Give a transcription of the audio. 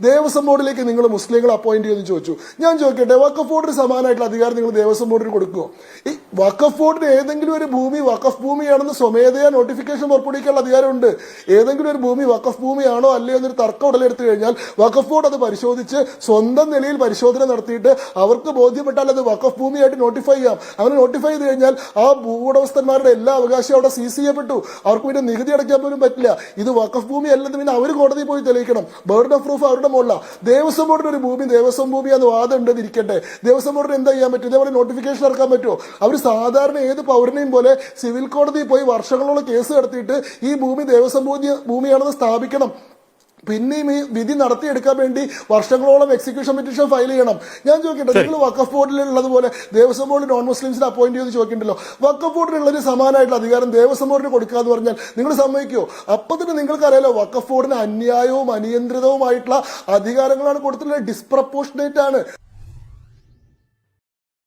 ദേവസ്വം ബോർഡിലേക്ക് നിങ്ങൾ മുസ്ലിങ്ങൾ അപ്പോയിന്റ് ചെയ്യുമെന്ന് ചോദിച്ചു. ഞാൻ ചോദിക്കട്ടെ, വഖഫ് ബോർഡിന് സമാനമായിട്ടുള്ള അധികാരം നിങ്ങൾ ദേവസ്വം ബോർഡിന് കൊടുക്കുമോ? ഈ വഖഫ് ബോർഡിന് ഏതെങ്കിലും ഒരു ഭൂമി വഖഫ് ഭൂമിയാണെന്ന് സ്വമേധയാ നോട്ടിഫിക്കേഷൻ പുറപ്പെടുവിക്കാനുള്ള അധികാരമുണ്ട്. ഏതെങ്കിലും ഒരു ഭൂമി വഖഫ് ഭൂമിയാണോ അല്ലയോ എന്നൊരു തർക്കം ഉടലെടുത്തു കഴിഞ്ഞാൽ വഖഫ് ബോർഡ് അത് പരിശോധിച്ച് സ്വന്തം നിലയിൽ പരിശോധന നടത്തിയിട്ട് അവർക്ക് ബോധ്യപ്പെട്ടാൽ അത് വഖഫ് ഭൂമിയായിട്ട് നോട്ടിഫൈ ചെയ്യാം. അങ്ങനെ നോട്ടിഫൈ ചെയ്ത് കഴിഞ്ഞാൽ ആ ഭൂവുടമസ്ഥന്മാരുടെ എല്ലാ അവകാശവും അവിടെ സീസ് ചെയ്യപ്പെട്ടു. അവർക്ക് പിന്നെ നികുതി അടയ്ക്കാൻ പോലും പറ്റില്ല. ഇത് വഖഫ് ഭൂമി അല്ലെന്ന് പിന്നെ അവർ കോടതിയിൽ പോയി തെളിയിക്കണം. ബർഡൻ ഓഫ് പ്രൂഫ് അവരുടെ മുകളില. ദേവസ്വം ബോർഡിന് ഒരു ഭൂമി ദേവസ്വം ഭൂമിയാന്ന് വാദം ഉണ്ടെന്നിരിക്കട്ടെ, ദേവസ്വം ബോർഡിന് എന്താ ചെയ്യാൻ പറ്റും? ഇതേപോലെ നോട്ടിഫിക്കേഷൻ ഇറക്കാൻ പറ്റുമോ? അവർ സാധാരണ ഏത് പൗരനെയും പോലെ സിവിൽ കോടതിയിൽ പോയി വർഷങ്ങളോളം കേസ് നടത്തിയിട്ട് ഈ ഭൂമി ദേവസ്വം ഭൂമിയാണെന്ന് സ്ഥാപിക്കണം. പിന്നെയും ഈ വിധി നടത്തിയെടുക്കാൻ വേണ്ടി വർഷങ്ങളോളം എക്സിക്യൂഷൻ പെറ്റീഷൻ ഫയൽ ചെയ്യണം. ഞാൻ ചോദിക്കട്ടെ, നിങ്ങൾ വഖഫ് ബോർഡിലുള്ളതുപോലെ ദേവസ്വം ബോർഡിൽ നോൺ മുസ്ലിംസിനെ അപ്പോയിന്റ് ചെയ്ത് ചോദിക്കണ്ടല്ലോ. വഖഫ് ബോർഡിനുള്ളൊരു സമാനമായിട്ടുള്ള അധികാരം ദേവസ്വം ബോർഡിന് കൊടുക്കാന്ന് പറഞ്ഞാൽ നിങ്ങൾ സമ്മതിക്കുമോ? അപ്പൊ തന്നെ നിങ്ങൾക്കറിയാലോ വഖഫ് ബോർഡിന് അന്യായവും അനിയന്ത്രിതവുമായിട്ടുള്ള അധികാരങ്ങളാണ് കൊടുത്തിട്ടുള്ളത്. ഡിസ്പ്രപ്പോർഷനേറ്റ് ആണ്.